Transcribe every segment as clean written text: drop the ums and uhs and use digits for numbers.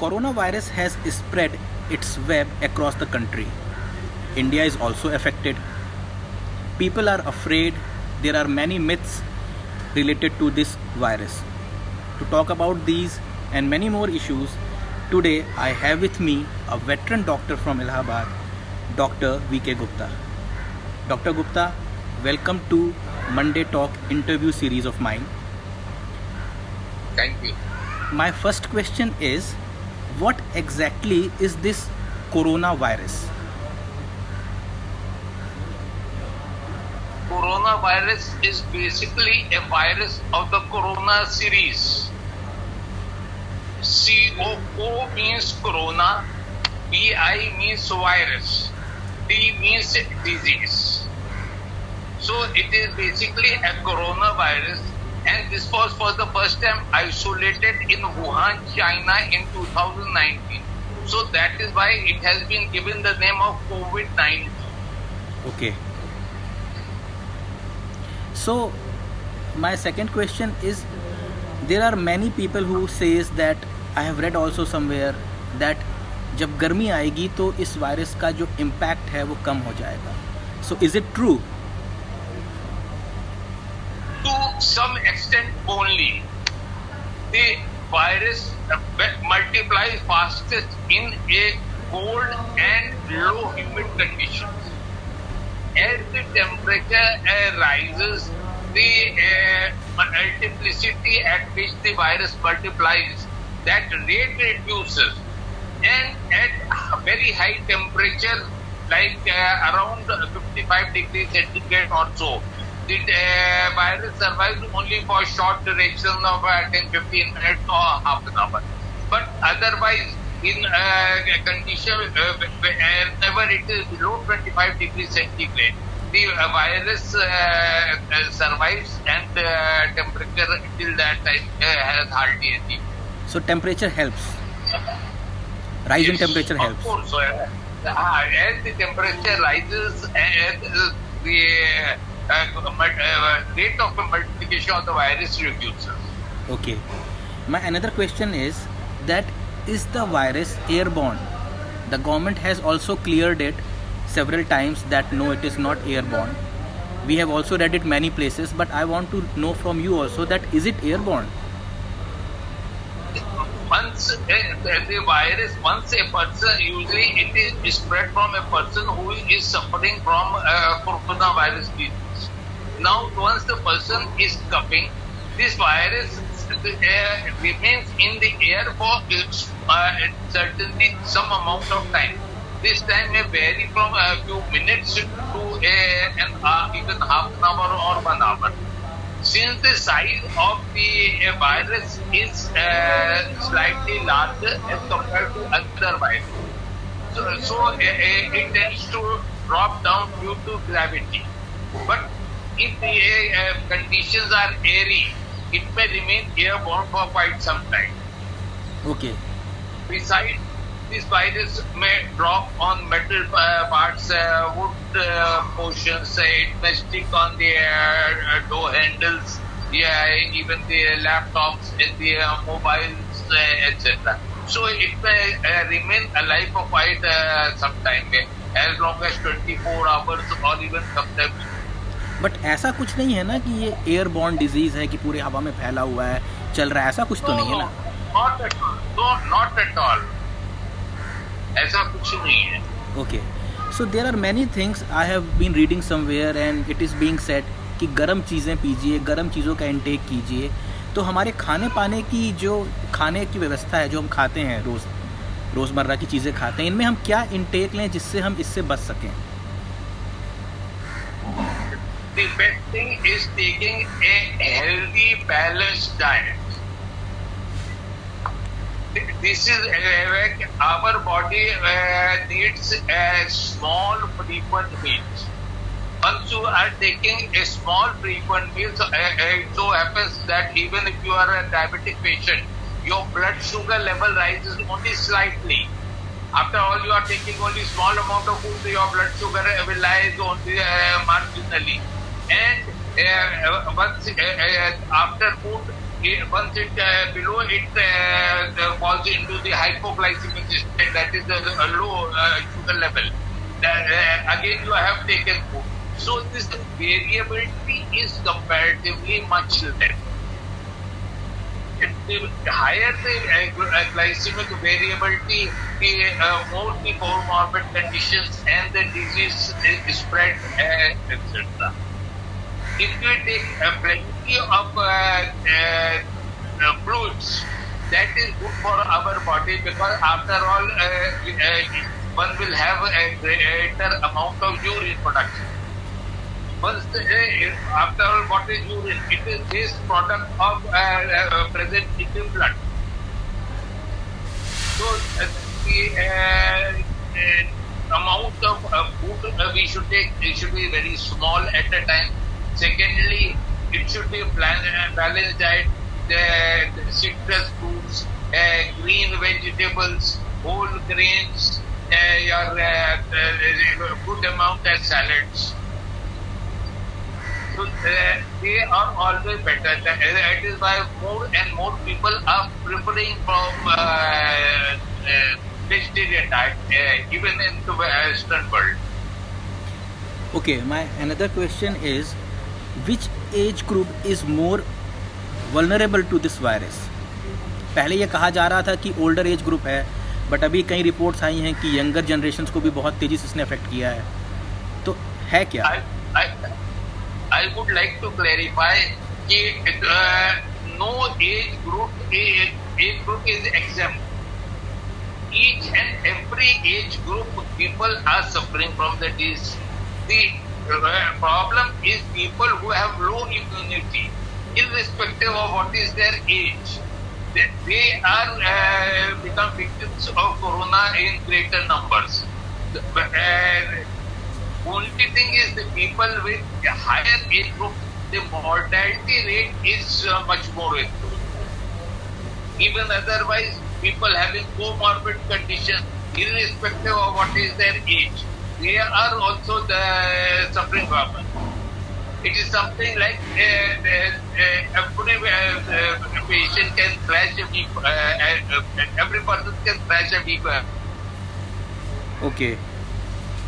coronavirus has spread its web across the country. India is also affected. People are afraid. There are many myths related to this virus. To talk about these and many more issues, today I have with me a veteran doctor from Allahabad, Dr. V.K. Gupta. Dr. Gupta, welcome to Monday Talk interview series of mine. Thank you. My first question is, what exactly is this coronavirus? Coronavirus is basically a virus of the corona series. COO means corona, VI means virus, D means disease. So it is basically a coronavirus, and this was for the first time isolated in Wuhan, China in 2019. So that is why it has been given the name of COVID-19. Okay. So my second question is, there are many people who says that, I have read also somewhere that जब गर्मी आएगी तो इस virus का जो impact है वो कम हो जाएगा. So is it true? To some extent only. The virus multiplies fastest in a cold and low humid conditions. As the temperature rises, the multiplicity at which the virus multiplies, that rate reduces. And at very high temperature, like around 55 degrees centigrade or so, the virus survives only for short duration of 10-15 minutes or half an hour. But otherwise, in condition whenever it is below 25 degrees centigrade, the virus survives, and temperature till that time has hardly any. So temperature helps. Rise in temperature helps. Of course. As the temperature rises, the rate of multiplication of the virus reduces. Okay. My another question is that, is the virus airborne? The government has also cleared it several times that no, it is not airborne. We have also read it many places, but I want to know from you also that, is it airborne? Once the virus, once a person, usually it is spread from a person who is suffering from coronavirus disease. Now, once the person is coughing, this virus remains in the air for certainly some amount of time. This time may vary from a few minutes to even half an hour or 1 hour. Since the size of the virus is slightly larger as compared to other viruses, so it tends to drop down due to gravity. But if the conditions are airy, it may remain airborne for quite some time. Okay. Besides, this virus may drop on metal parts, wood portions, it may stick on the door handles, even the laptops and the mobiles, etc. So it may remain alive for quite some time, as long as 24 hours or even sometimes. But ऐसा कुछ नहीं है ना कि ये airborne disease है कि पूरे हवा में फैला हुआ है, चल रहा है, ऐसा कुछ तो नहीं है ना? Not at all. ऐसा कुछ नहीं है. Okay. So there are many things I have been reading somewhere and it is being said कि गर्म चीज़ें पीजिए, गर्म चीज़ों का इंटेक कीजिए. तो हमारे खाने पाने की जो खाने की व्यवस्था है, जो हम खाते हैं रोज़मर्रा की चीज़ें खाते हैं, इनमें हम क्या इंटेक लें जिससे हम इससे बच सकें? The best thing is taking a healthy, balanced diet. This is where our body needs a small, frequent meals. Once you are taking a small, frequent meal, it so happens that even if you are a diabetic patient, your blood sugar level rises only slightly. After all, you are taking only small amount of food, your blood sugar will rise only marginally. And once after food, once it below it falls goes into the hypoglycemic state, that is a low sugar level. Again, you have taken food. So this variability is comparatively much less. The higher the glycemic variability, the more the comorbid conditions and the disease spread, etc. If we take plenty of fluids, that is good for our body, because after all, one will have a greater amount of urine production. Once after all, what is urine? It is this product of present in the blood. So the amount of food we should take, it should be very small at a time. Secondly, it should be balanced diet, the citrus fruits, green vegetables, whole grains, your good amount of salads. So they are always better. That is why more and more people are preferring from vegetarian diet, even in the Western world. Okay, my another question is, which age group is more vulnerable to this virus? पहले ये कहा जा रहा था कि older age group है, but अभी कई रिपोर्ट्स आई हैं कि यंगर जनरेशन्स को भी बहुत तेज़ी से इसने अफेक्ट किया है, तो है क्या? I would like to clarify that no age group is exempt. Each and every age group people are suffering from the disease. The problem is people who have low immunity, irrespective of what is their age. They are become victims of corona in greater numbers. Only thing is the people with a higher age group, the mortality rate is much more with them. Even otherwise, people having comorbid conditions, irrespective of what is their age, they are also suffering from it. It is something like every patient can crash a week, every person can crash a week. Okay.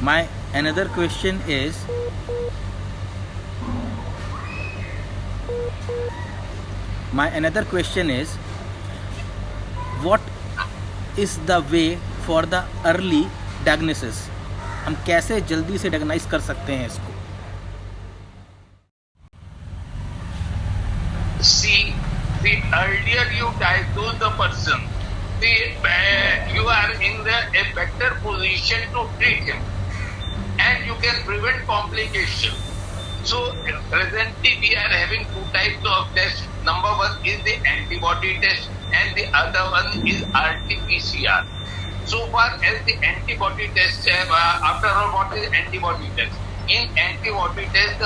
My another question is, what is the way for the early diagnosis? हम कैसे जल्दी से diagnose कर सकते हैं इसको? See, the earlier you diagnose the person, you are in a better position to treat him, and you can prevent complications. So presently we are having two types of tests. Number one is the antibody test, and the other one is RT-PCR. So far as the antibody test, after all, what is antibody test? In antibody test,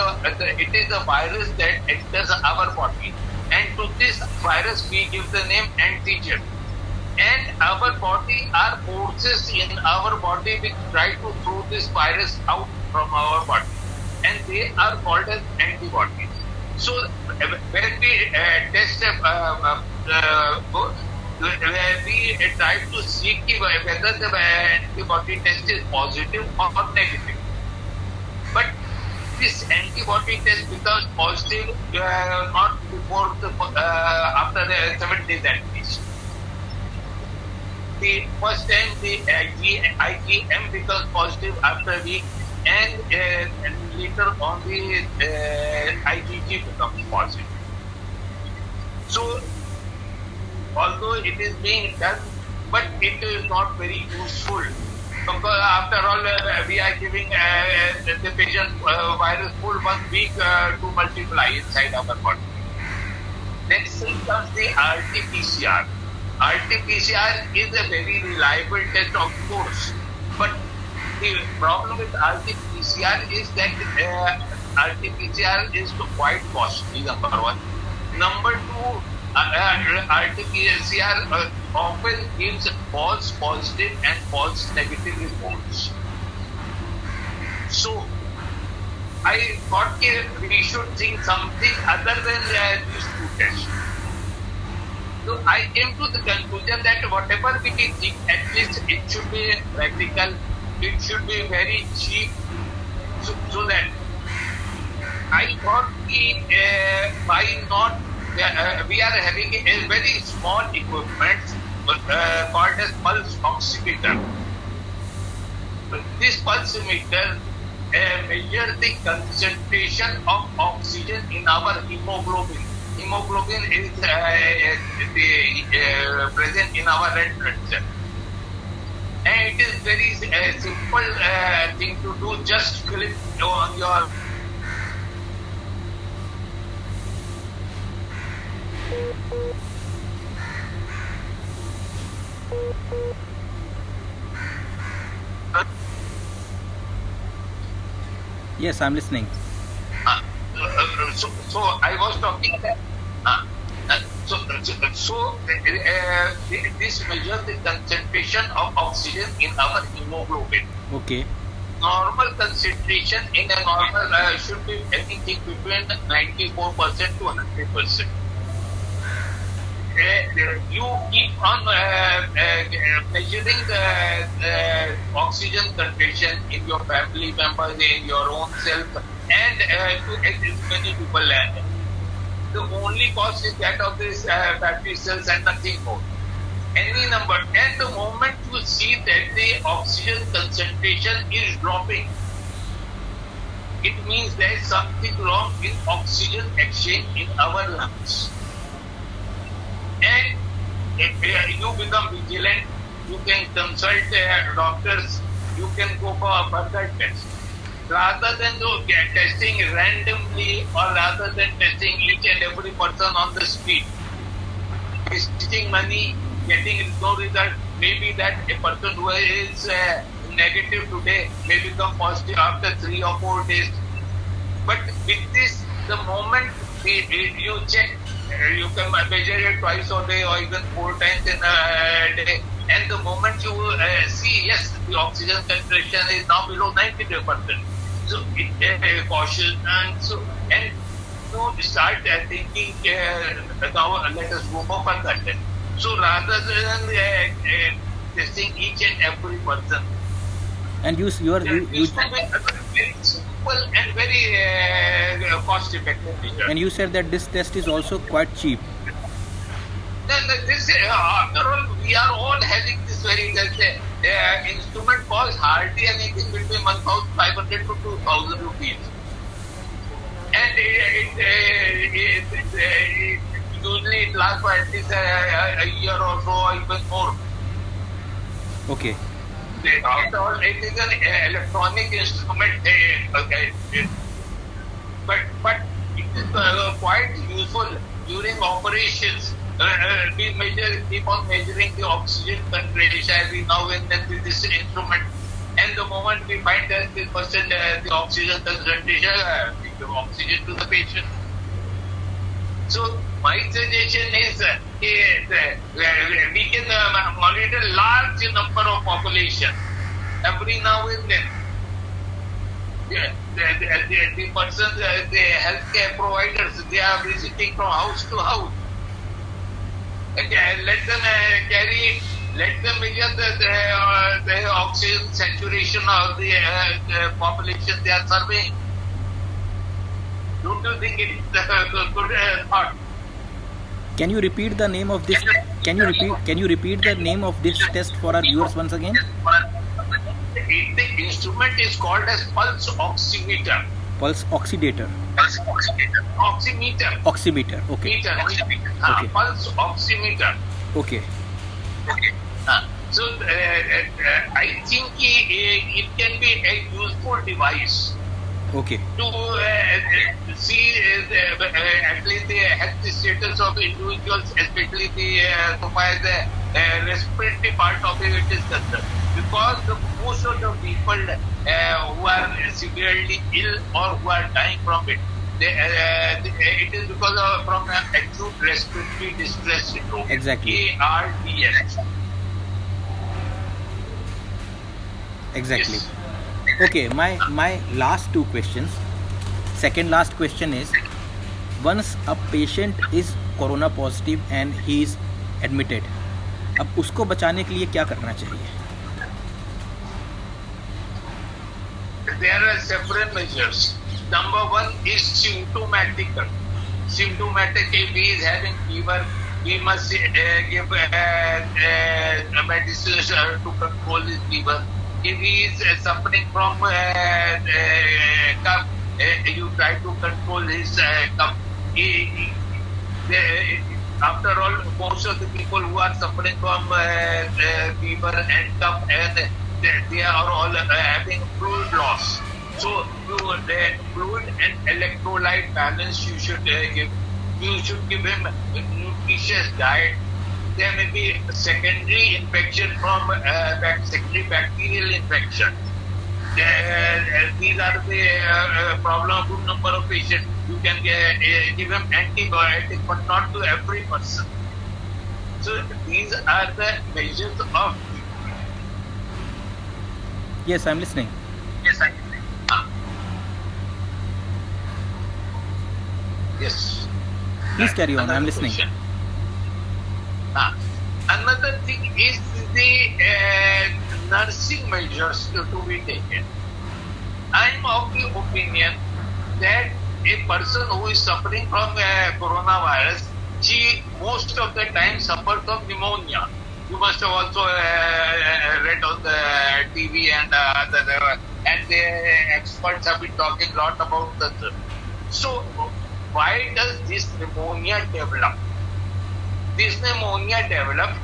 it is a virus that enters our body, and to this virus we give the name antigen. And our body are forces in our body which try to throw this virus out from our body, and they are called as antibodies. So when we test we try to see whether the antibody test is positive or negative. But this antibody test becomes positive not before after 7 days at least. The first time the IgM becomes positive after a week, and later on the IgG becomes positive. So although it is being done, but it is not very useful, because after all we are giving the patient virus full 1 week to multiply inside our body. Next thing comes the RT-PCR. RT-PCR is a very reliable test, of course, but the problem with RT-PCR is that RT-PCR is quite costly, number one. Number two, RT-PCR often gives false positive and false negative reports. So I thought we should think something other than these two tests. So I came to the conclusion that whatever we think, at least it should be practical, it should be very cheap, so that I thought why not? We are having a very small equipment called as pulse oximeter. This pulsimeter measures the concentration of oxygen in our hemoglobin. Hemoglobin is present in our red blood cell. And it is very simple thing to do. Just click on your Yes, I'm listening. so I was talking that this measures the concentration of oxygen in our hemoglobin. Okay. Normal concentration in a normal should be anything between 94% to 100%. You keep on measuring the oxygen concentration in your family members, in your own self, and to as many people. The only cost is that of this battery cells and nothing more. Any number, and the moment you see that the oxygen concentration is dropping, it means there is something wrong in oxygen exchange in our lungs. And if you become vigilant, you can consult doctors, you can go for a further test. Rather than testing randomly or rather than testing each and every person on the street, wasting money, getting no result, maybe that a person who is negative today may become positive after 3 or 4 days. But with this, the moment you check, you can measure it twice a day or even 4 times in a day. And the moment you see, yes, the oxygen concentration is now below 90%. So it cautious and you start thinking, now let us go for further test. So rather than testing each and every person, And you it should be very simple and very cost effective. and you said that this test is also quite cheap. Then this, after all, we are all having this very instrument costs hardly anything between 1,500 to 2,000 rupees. And usually it lasts for at least a year or so or even more. Okay. After all, it is an electronic instrument. But it is quite useful during operations. We keep on measuring the oxygen concentration every now and then with this instrument. And the moment we find that the person, the oxygen concentration, we give oxygen to the patient. So my suggestion is we can monitor large number of population every now and then. The persons, the healthcare providers, they are visiting from house to house. And let them let them measure the oxygen saturation of the population they are surveying. Don't you think it's a good thought? Can you repeat the name of this? Can you repeat the name of this test for our viewers once again? The instrument is called as pulse oximeter. Pulse oxidator. Oximeter. Oximeter. Okay. Meter. Okay. Pulse oximeter. Okay. So I think it can be a useful device Okay. to see at least the health status of individuals, especially so far as the respiratory part of it is concerned. Because most of the people who are severely ill or who are dying from it, it is because of from acute respiratory distress syndrome. Exactly. ARDS. Exactly. Yes. Okay. My last two questions. Second last question is: once a patient is corona positive and he is admitted. अब उसको बचाने के लिए क्या करना चाहिए? There are several measures. Number one is symptomatical. Symptomatic, if he is having fever, we must give medicines to control his fever. If he is suffering from cough, you try to control his cough. After all, most of the people who are suffering from fever and cough, and they are all having fluid loss. So, the fluid and electrolyte balance you should give. You should give him a nutritious diet. There may be secondary infection from secondary bacterial infection. These are the problem of number of patients. You can give them antibiotics, but not to every person. So these are the measures of. Yes, I'm listening. Yes, I can. Yes. Please carry on. I'm listening. Question. Another thing is the nursing measures to be taken. I am of the opinion that a person who is suffering from coronavirus, she most of the time suffers from pneumonia. You must have also read on the TV and the experts have been talking a lot about that. So, why does this pneumonia develop? This pneumonia develops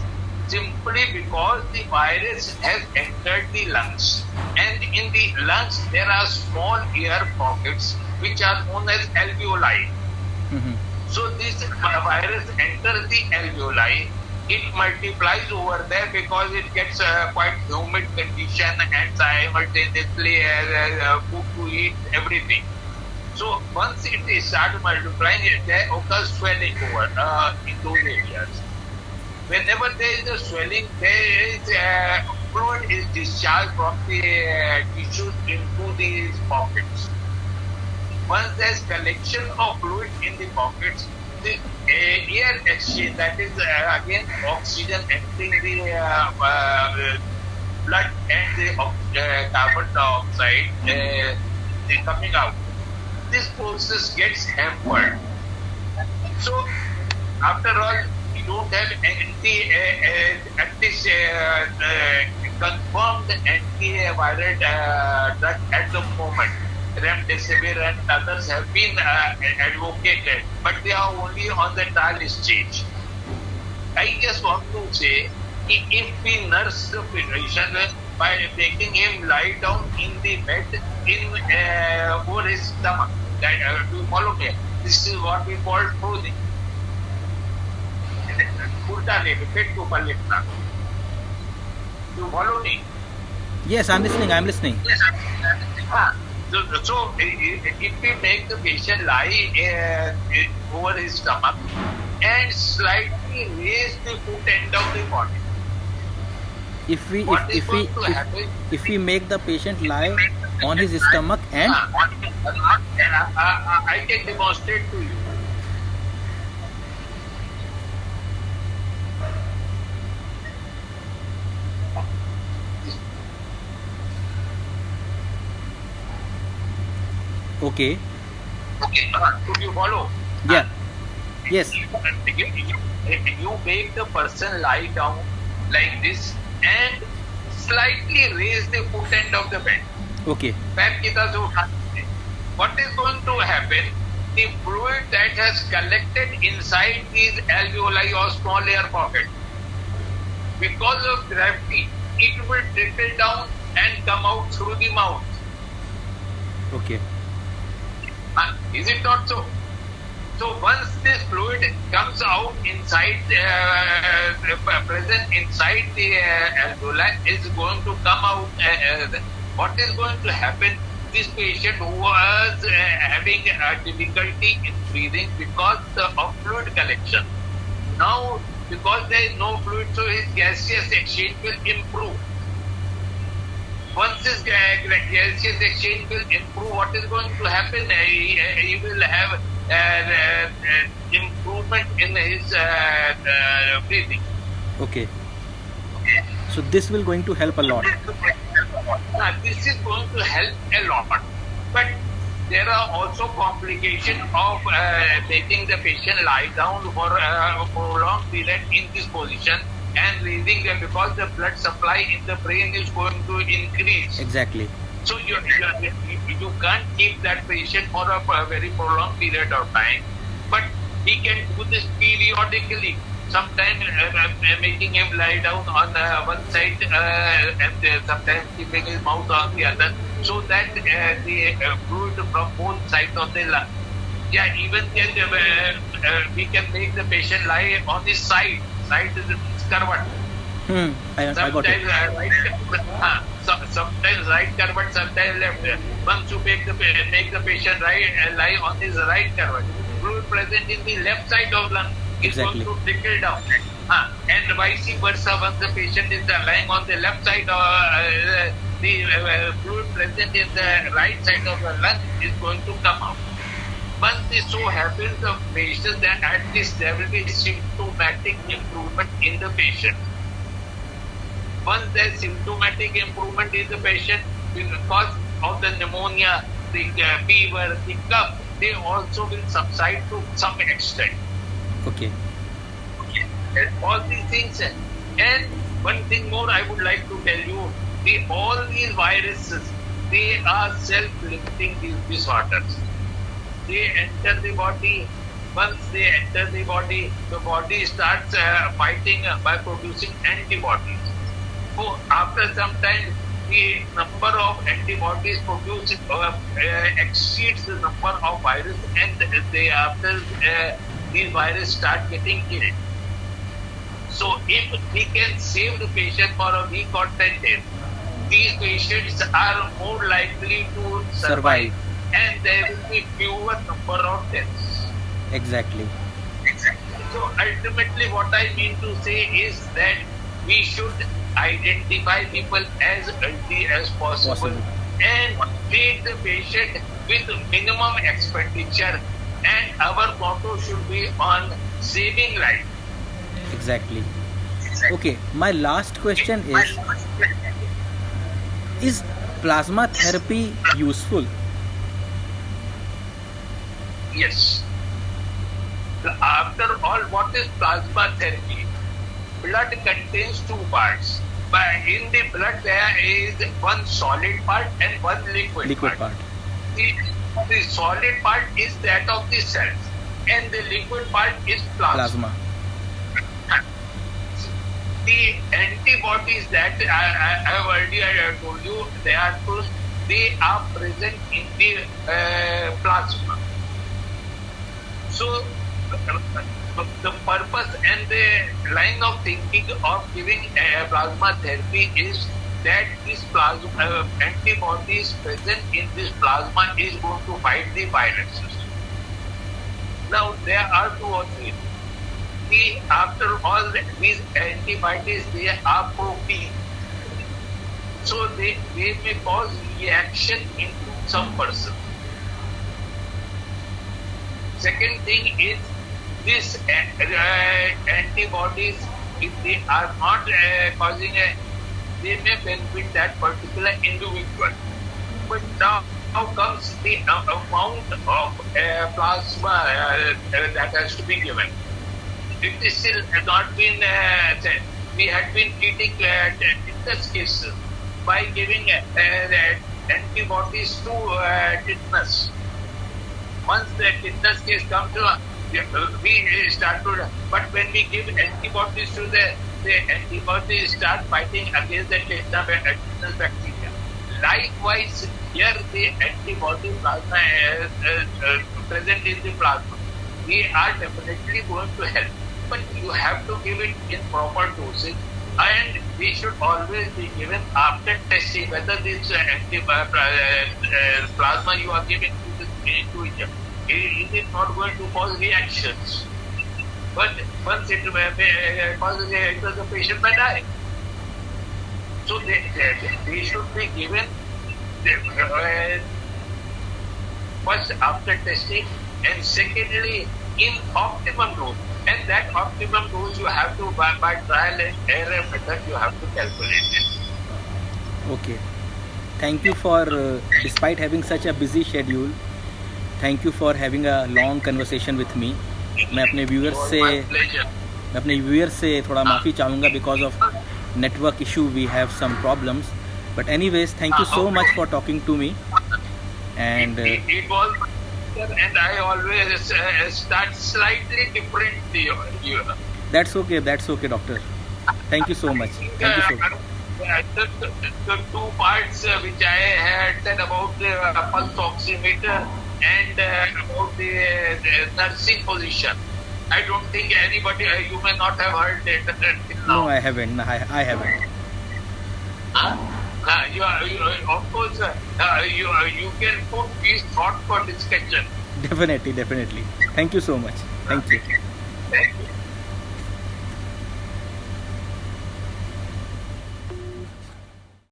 simply because the virus has entered the lungs. And in the lungs, there are small air pockets which are known as alveoli. Mm-hmm. So this virus enters the alveoli. It multiplies over there because it gets quite humid condition and simultaneously food to eat, everything. So once it starts multiplying, there occurs swelling over in those areas. Whenever there is a swelling, there is fluid is discharged from the tissues into these pockets. Once there is collection of fluid in the pockets, the air exchange, that is again oxygen entering the blood and the carbon dioxide coming out. This process gets hampered. So, after all, we don't have confirmed antiviral drug at the moment. Remdesivir and others have been advocated, but they are only on the trial stage. I just want to say, if we nurse the patient by making him lie down in the bed over his stomach, that do you follow me? This is what we call pruning. उल्टा लेके पेट के ऊपर लेटना. Do you follow me? Yes, I'm listening. I'm listening. Yes, so if we make the patient lie over his stomach and slightly raise the foot end of the body, if we make the patient lie on his stomach and I can demonstrate to you. okay, Could you follow? yeah, yes, You make the person lie down like this and slightly raise the foot end of the bed. okay, पैर की तरफ से उठा दीजिए. What is going to happen? The fluid that has collected inside these alveoli or small air pocket, because of gravity, it will trickle down and come out through the mouth. okay, Is it not so? So once this fluid comes out inside, present inside the alveoli, is going to come out. What is going to happen? This patient who was having difficulty in breathing because of fluid collection. Now, because there is no fluid, so his gaseous exchange will improve. Once this gaseous exchange will improve, what is going to happen? He will have improvement in his breathing. Okay. So this will going to help a lot. This is going to help a lot. But there are also complications of making the patient lie down for a prolonged period in this position and raising them, because the blood supply in the brain is going to increase. Exactly. So you can't keep that patient for a very prolonged period of time. But he can do this periodically. Sometimes making him lie down on one side and sometimes keeping his mouth on the other, so that the fluid from both sides of the lung. Yeah, even then we can make the patient lie on his side. Side is curved. I got it. Sometimes right curved, sometimes left. Once you make the patient lie on his right curved, fluid present in the left side of lung is Exactly. going to trickle down. And vice versa, once the patient is lying on the left side, the fluid present in the right side of the lung is going to come out. Once this so happens, the patient, then at this there will be symptomatic improvement in the patient. Once there is symptomatic improvement in the patient, because of the pneumonia, the fever, the cough, they also will subside to some extent. Okay. All these things. And one thing more I would like to tell you, all these viruses, they are self-limiting disorders. They enter the body. Once they enter the body starts fighting by producing antibodies. So after some time, the number of antibodies produced exceeds the number of viruses, and after these viruses start getting killed. So if we can save the patient for a week or 10 days, these patients are more likely to survive. And there will be fewer number of deaths. Exactly. So ultimately what I mean to say is that we should identify people as early as possible and treat the patient with minimum expenditure, and our motto should be on saving life. Exactly. Okay. My last question is plasma therapy useful? Yes. After all, what is plasma therapy? Blood contains two parts. But in the blood, there is one solid part and one liquid part. The solid part is that of the cells, and the liquid part is plasma. The antibodies that I have earlier told you, they are present in the plasma. So the purpose and the line of thinking of giving plasma therapy is that this plasma antibodies present in this plasma is going to fight the viruses. Now there are two or three. After all these antibodies, they are protein. So they may cause reaction in some person. Second thing is, these antibodies, if they are not causing they may benefit that particular individual. But now comes the amount of plasma that has to be given. It is still not been said. We had been treating tetanus cases by giving antibodies to tetanus. Once the tetanus case comes to we start to, but when we give antibodies to the antibodies start fighting against the tetanus bacteria. Likewise, here the antibody plasma present in the plasma, they are definitely going to help. But you have to give it in proper dosage, and they should always be given after testing whether this plasma you are giving to the individual is not going to cause reactions. But once it causes reactions, the patient may die. So they should be given first after testing, and secondly, in optimum dose. And that optimum dose you have to, by trial and error method, you have to calculate it. Okay. Thank you for, despite having such a busy schedule, thank you for having a long conversation with me. मैं अपने viewers It से was my pleasure. मैं अपने viewers से थोड़ा माफ़ी चाहूँगा because of network issue we have some problems, but anyways thank you so much for talking to me. And It was, and I always start slightly different. that's okay doctor, thank you so much, thank you so much. The two parts which I had said about the pulse oximeter and about the nursing position, I don't think anybody, you may not have heard it until now. No, I haven't. I haven't. Of course, you can put these thought for discussion. Definitely. Thank you so much. Thank you. Thank you.